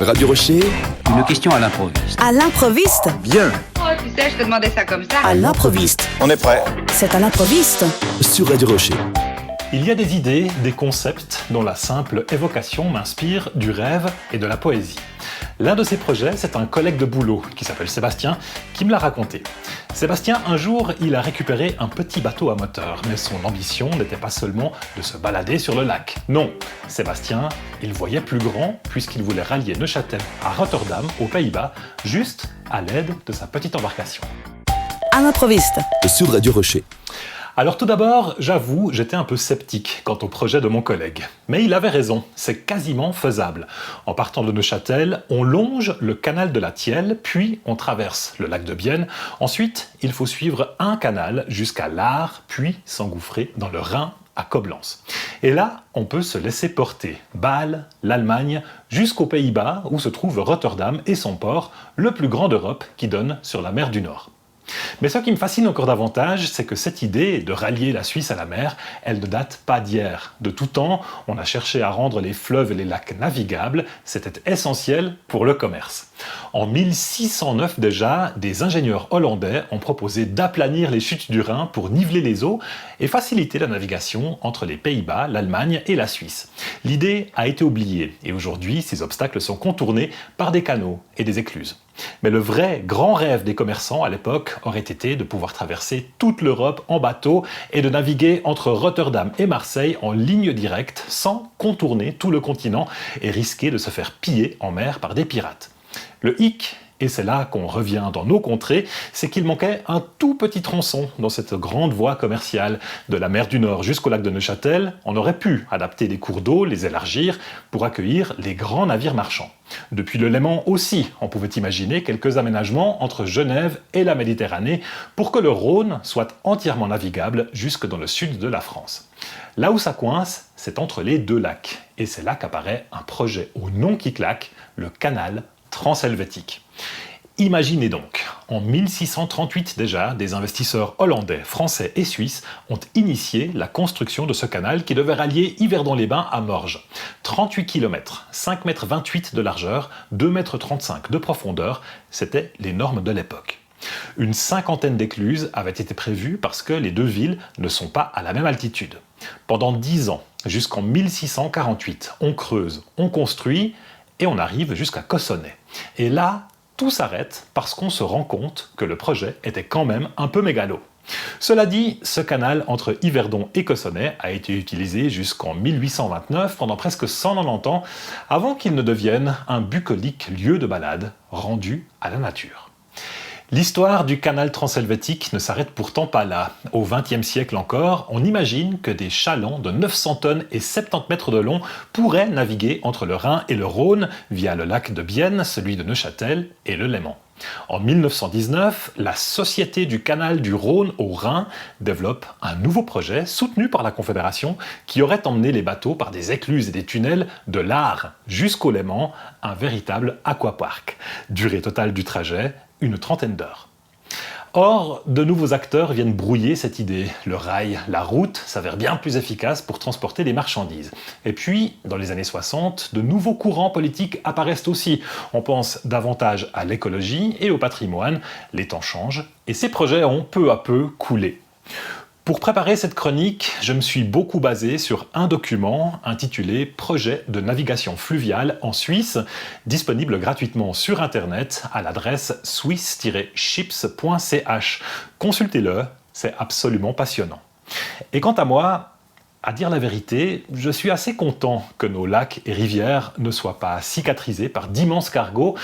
Radio Rocher, Une question à l'improviste. À l'improviste. bien, Oh, tu sais, je te demandais ça comme ça. À l'improviste. on est prêt. C'est à l'improviste. Sur Radio Rocher. Il y a des idées, des concepts dont la simple évocation m'inspire du rêve et de la poésie. L'un de ces projets, c'est un collègue de boulot qui s'appelle Sébastien qui me l'a raconté. Sébastien, un jour, il a récupéré un petit bateau à moteur, mais son ambition n'était pas seulement de se balader sur le lac. Non, Sébastien, il voyait plus grand puisqu'il voulait rallier Neuchâtel à Rotterdam, aux Pays-Bas, juste à l'aide de sa petite embarcation. À l'improviste. Sur Radio Rocher. Alors tout d'abord, j'avoue, j'étais un peu sceptique quant au projet de mon collègue. Mais il avait raison, c'est quasiment faisable. En partant de Neuchâtel, on longe le canal de la Thielle, puis on traverse le lac de Bienne. Ensuite, il faut suivre un canal jusqu'à l'Aar, puis s'engouffrer dans le Rhin à Coblence. Et là, on peut se laisser porter. Bâle, l'Allemagne, jusqu'aux Pays-Bas, où se trouve Rotterdam et son port, le plus grand d'Europe qui donne sur la mer du Nord. Mais ce qui me fascine encore davantage, c'est que cette idée de rallier la Suisse à la mer, elle ne date pas d'hier. De tout temps, on a cherché à rendre les fleuves et les lacs navigables, c'était essentiel pour le commerce. En 1609 déjà, des ingénieurs hollandais ont proposé d'aplanir les chutes du Rhin pour niveler les eaux et faciliter la navigation entre les Pays-Bas, l'Allemagne et la Suisse. L'idée a été oubliée et aujourd'hui, ces obstacles sont contournés par des canaux et des écluses. Mais le vrai grand rêve des commerçants à l'époque aurait été de pouvoir traverser toute l'Europe en bateau et de naviguer entre Rotterdam et Marseille en ligne directe sans contourner tout le continent et risquer de se faire piller en mer par des pirates. Le hic, et c'est là qu'on revient dans nos contrées, c'est qu'il manquait un tout petit tronçon dans cette grande voie commerciale. De la mer du Nord jusqu'au lac de Neuchâtel, on aurait pu adapter les cours d'eau, les élargir pour accueillir les grands navires marchands. Depuis le Léman aussi, on pouvait imaginer quelques aménagements entre Genève et la Méditerranée pour que le Rhône soit entièrement navigable jusque dans le sud de la France. Là où ça coince, c'est entre les deux lacs. Et c'est là qu'apparaît un projet au nom qui claque, le canal transhelvétique. Imaginez donc, en 1638 déjà, des investisseurs hollandais, français et suisses ont initié la construction de ce canal qui devait rallier Yverdon-les-Bains à Morges. 38 km, 5,28 m de largeur, 2,35 m de profondeur, c'était les normes de l'époque. Une cinquantaine d'écluses avaient été prévues parce que les deux villes ne sont pas à la même altitude. Pendant 10 ans, jusqu'en 1648, on creuse, on construit et on arrive jusqu'à Cossonay. Et là, tout s'arrête parce qu'on se rend compte que le projet était quand même un peu mégalo. Cela dit, ce canal entre Yverdon et Cossonay a été utilisé jusqu'en 1829, pendant presque 190 ans, avant qu'il ne devienne un bucolique lieu de balade rendu à la nature. L'histoire du canal transhelvétique ne s'arrête pourtant pas là. Au XXe siècle encore, on imagine que des chalands de 900 tonnes et 70 mètres de long pourraient naviguer entre le Rhin et le Rhône via le lac de Bienne, celui de Neuchâtel et le Léman. En 1919, la Société du canal du Rhône au Rhin développe un nouveau projet soutenu par la Confédération qui aurait emmené les bateaux par des écluses et des tunnels de l'Aar jusqu'au Léman, un véritable aquapark. Durée totale du trajet, une trentaine d'heures. Or, de nouveaux acteurs viennent brouiller cette idée. Le rail, la route s'avèrent bien plus efficaces pour transporter les marchandises. Et puis, dans les années 60, de nouveaux courants politiques apparaissent aussi. On pense davantage à l'écologie et au patrimoine. Les temps changent et ces projets ont peu à peu coulé. Pour préparer cette chronique, je me suis beaucoup basé sur un document intitulé « Projet de navigation fluviale en Suisse », disponible gratuitement sur Internet à l'adresse swiss-ships.ch. Consultez-le, c'est absolument passionnant. Et quant à moi, à dire la vérité, je suis assez content que nos lacs et rivières ne soient pas cicatrisés par d'immenses cargos,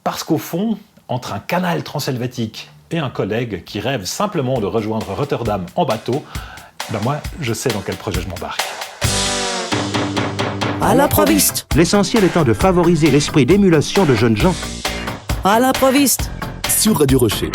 parce qu'au fond, entre un canal transhelvétique et un collègue qui rêve simplement de rejoindre Rotterdam en bateau, moi, je sais dans quel projet je m'embarque. À l'improviste. L'essentiel étant de favoriser l'esprit d'émulation de jeunes gens. À l'improviste. Sur Radio Rocher.